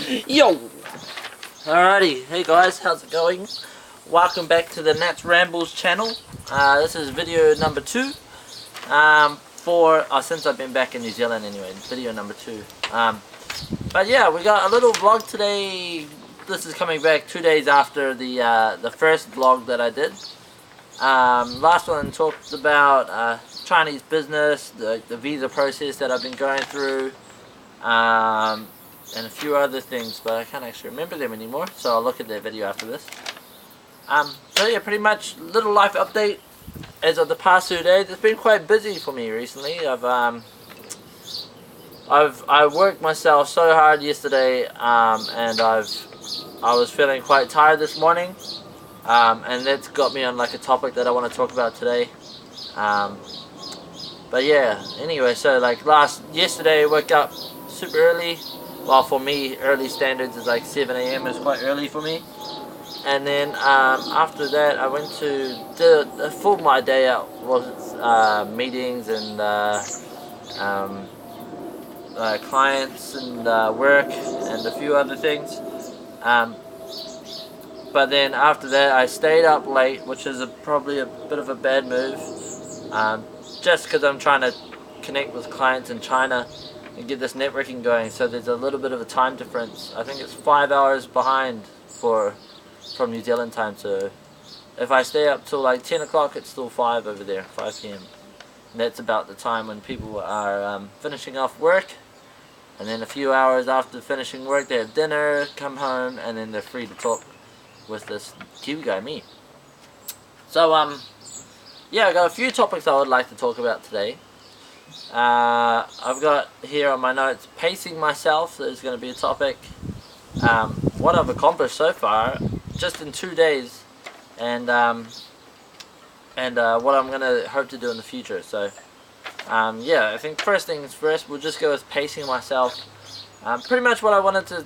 Yo! Alrighty, hey guys, how's it going? Welcome back to the Nats Rambles channel. This is video number 2. Since I've been back in New Zealand anyway, video number 2. But yeah, we got a little vlog today. This is coming back 2 days after the first vlog that I did. Last one talked about Chinese business, the visa process that I've been going through, and a few other things, but I can't actually remember them anymore, so I'll look at that video after this. So yeah, pretty much little life update as of the past 2 days. It's been quite busy for me recently. I worked myself so hard yesterday, and I was feeling quite tired this morning, and that's got me on like a topic that I want to talk about today. But yeah, anyway, so like yesterday I woke up super early. Well, for me, early standards is like 7 AM is quite early for me. And then after that, I went to full my day out was meetings and clients and work and a few other things. But then after that, I stayed up late, which is probably a bit of a bad move. Just because I'm trying to connect with clients in China and get this networking going, so there's a little bit of a time difference. I think it's 5 hours behind from New Zealand time, so if I stay up till like 10 o'clock, it's still 5 over there, 5 PM. And that's about the time when people are finishing off work, and then a few hours after finishing work, they have dinner, come home, and then they're free to talk with this Kiwi guy, me. So, yeah, I got a few topics I would like to talk about today. I've got here on my notes, pacing myself is going to be a topic. What I've accomplished so far, just in 2 days, and what I'm going to hope to do in the future. So, yeah, I think first things first, we'll just go with pacing myself. Pretty much what I wanted to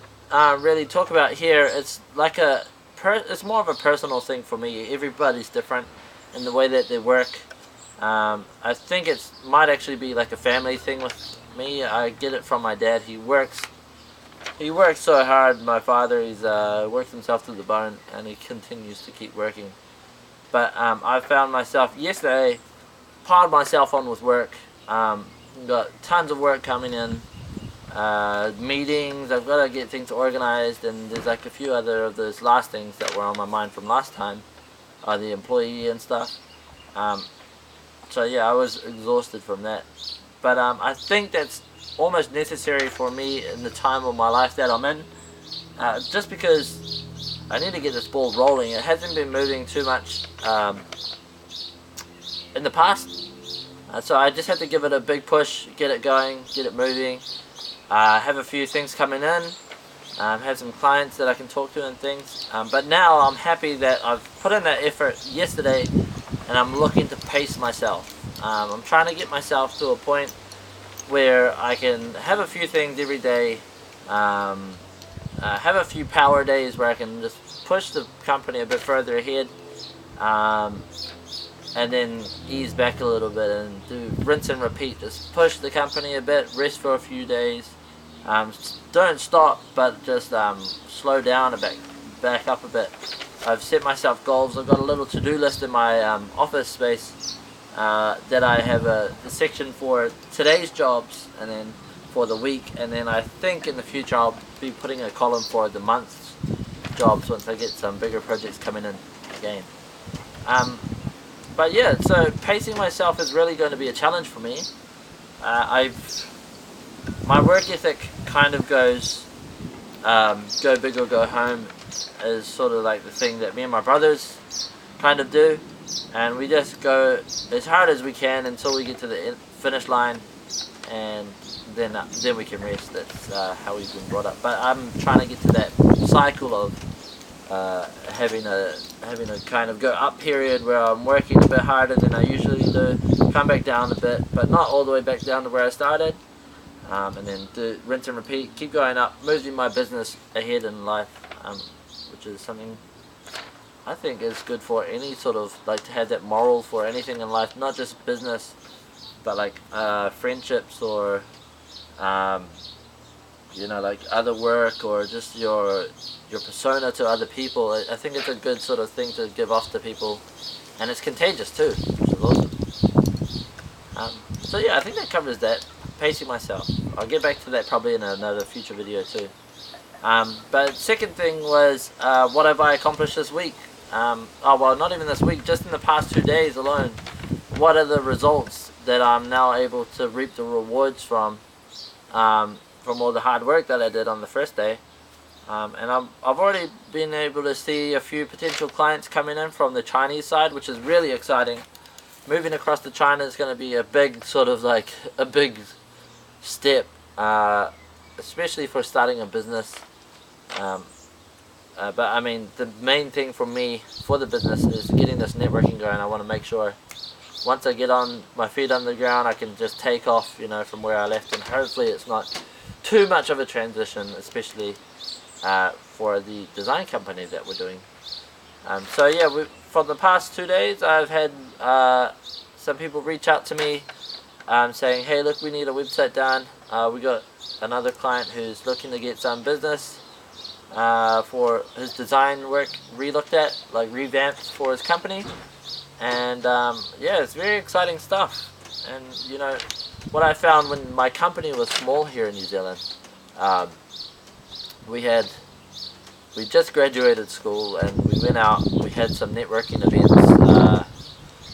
really talk about here, it's like it's more of a personal thing for me. Everybody's different in the way that they work. I think it might actually be like a family thing with me. I get it from my dad. He works so hard. My father, he's worked himself to the bone, and he continues to keep working. But I found myself yesterday, piled myself on with work. Got tons of work coming in, meetings. I've got to get things organized, and there's like a few other of those last things that were on my mind from last time, the employee and stuff. So yeah, I was exhausted from that. But I think that's almost necessary for me in the time of my life that I'm in. Just because I need to get this ball rolling. It hasn't been moving too much in the past. So I just had to give it a big push, get it going, get it moving. Have a few things coming in. Have some clients that I can talk to and things. But now I'm happy that I've put in that effort yesterday, and I'm looking to pace myself. I'm trying to get myself to a point where I can have a few things every day, have a few power days where I can just push the company a bit further ahead, and then ease back a little bit and do rinse and repeat. Just push the company a bit, rest for a few days, don't stop, but just slow down a bit, back up a bit. I've set myself goals. I've got a little to-do list in my office space that I have a section for today's jobs, and then for the week, and then I think in the future I'll be putting a column for the month's jobs once I get some bigger projects coming in again. But yeah, so pacing myself is really going to be a challenge for me. My work ethic kind of goes go big or go home is sort of like the thing that me and my brothers kind of do, and we just go as hard as we can until we get to the finish line, and then we can rest. That's how we've been brought up. But I'm trying to get to that cycle of having a kind of go up period where I'm working a bit harder than I usually do, come back down a bit, but not all the way back down to where I started, and then do rinse and repeat, keep going up, moving my business ahead in life, which is something I think is good for any sort of, like, to have that moral for anything in life, not just business, but like friendships or you know, like other work or just your persona to other people. I think it's a good sort of thing to give off to people, and it's contagious too, which is awesome. So yeah, I think that covers that. Pacing myself. I'll get back to that probably in another future video too. But second thing was, what have I accomplished this week? Oh well, not even this week, just in the past 2 days alone. What are the results that I'm now able to reap the rewards from all the hard work that I did on the first day? And I've already been able to see a few potential clients coming in from the Chinese side, which is really exciting. Moving across to China is going to be a big sort of like a big step, especially for starting a business. But I mean, the main thing for me for the business is getting this networking going. I want to make sure once I get on my feet on the ground, I can just take off, you know, from where I left, and hopefully it's not too much of a transition, especially for the design company that we're doing. So yeah, for the past 2 days, I've had some people reach out to me saying, hey, look, we need a website done. We got another client who's looking to get some business for his design work re-looked at, like revamped for his company. And yeah, it's very exciting stuff. And you know, what I found when my company was small here in New Zealand, we just graduated school and we went out, we had some networking events,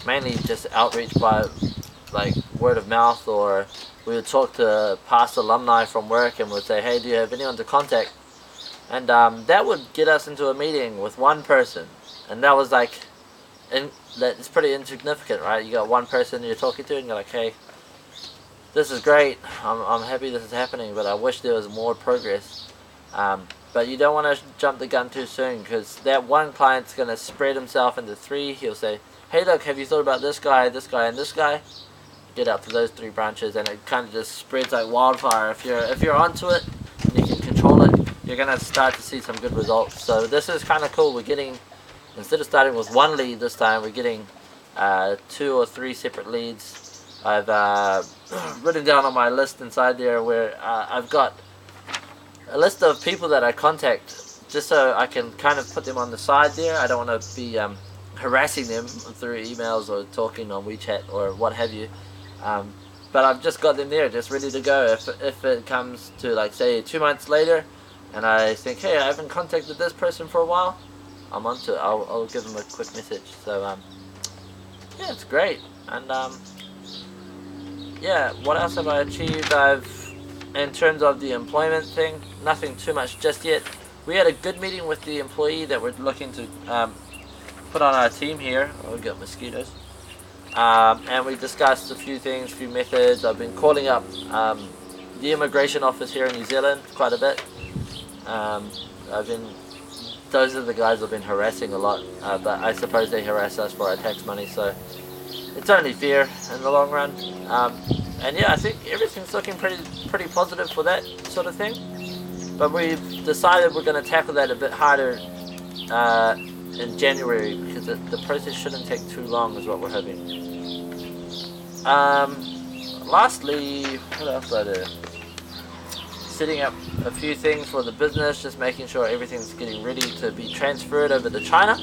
mainly just outreach by like word of mouth, or we would talk to past alumni from work and would say, hey, do you have anyone to contact? And that would get us into a meeting with one person, and that was like, it's pretty insignificant, right? You got one person you're talking to and you're like, hey, this is great, I'm happy this is happening, but I wish there was more progress. But you don't want to jump the gun too soon, because that one client's going to spread himself into 3. He'll say, hey, look, have you thought about this guy, and this guy? Get out to those 3 branches, and it kind of just spreads like wildfire. If you're onto it and you can control it, you're going to start to see some good results. So this is kind of cool. We're getting, instead of starting with 1 lead this time, we're getting 2 or 3 separate leads. I've written down on my list inside there where I've got a list of people that I contact, just so I can kind of put them on the side there. I don't want to be harassing them through emails or talking on WeChat or what have you. But I've just got them there, just ready to go. If it comes to, like, say 2 months later, and I think, hey, I haven't contacted this person for a while, I'm onto it. I'll give them a quick message. So yeah, it's great. And yeah, what else have I achieved? In terms of the employment thing, nothing too much just yet. We had a good meeting with the employee that we're looking to put on our team here. Oh, we got mosquitoes. And we discussed a few things, a few methods. I've been calling up the immigration office here in New Zealand quite a bit. Those are the guys I've been harassing a lot, but I suppose they harass us for our tax money, so it's only fair in the long run. And yeah, I think everything's looking pretty positive for that sort of thing. But we've decided we're going to tackle that a bit harder in January, because the process shouldn't take too long, is what we're hoping. Lastly, what else did I do? Setting up a few things for the business, just making sure everything's getting ready to be transferred over to China.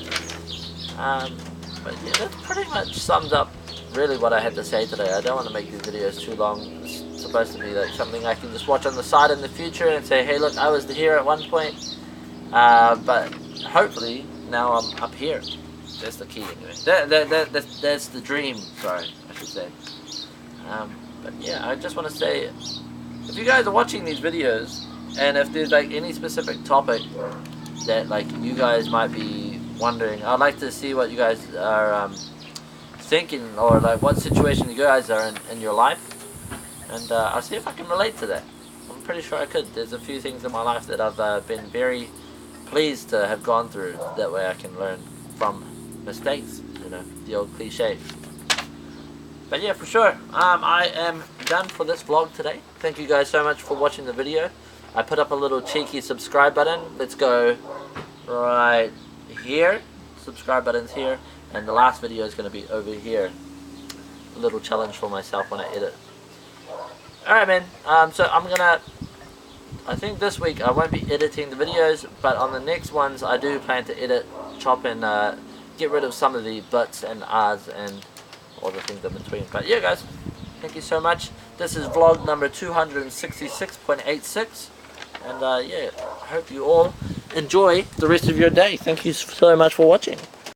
But yeah, that pretty much sums up really what I had to say today. I don't want to make these videos too long. It's supposed to be like something I can just watch on the side in the future and say, hey, look, I was here at one point, but hopefully now I'm up here. That's the key anyway. That's the dream, sorry, I should say. But yeah, I just want to say, if you guys are watching these videos, and if there's like any specific topic that like you guys might be wondering, I'd like to see what you guys are thinking, or like what situation you guys are in your life, and I'll see if I can relate to that. I'm pretty sure I could. There's a few things in my life that I've been very pleased to have gone through. That way I can learn from mistakes, you know, the old cliche. But yeah, for sure, I am done for this vlog today. Thank you guys so much for watching the video. I put up a little cheeky subscribe button. Let's go right here. Subscribe button's here, and the last video is going to be over here. A little challenge for myself when I edit. Alright, man, so I'm gonna I think this week I won't be editing the videos, but on the next ones I do plan to edit, chop and get rid of some of the buts and ahs and all the things in between. But yeah guys, thank you so much. This is vlog number 266.86, and yeah, I hope you all enjoy the rest of your day. Thank you so much for watching.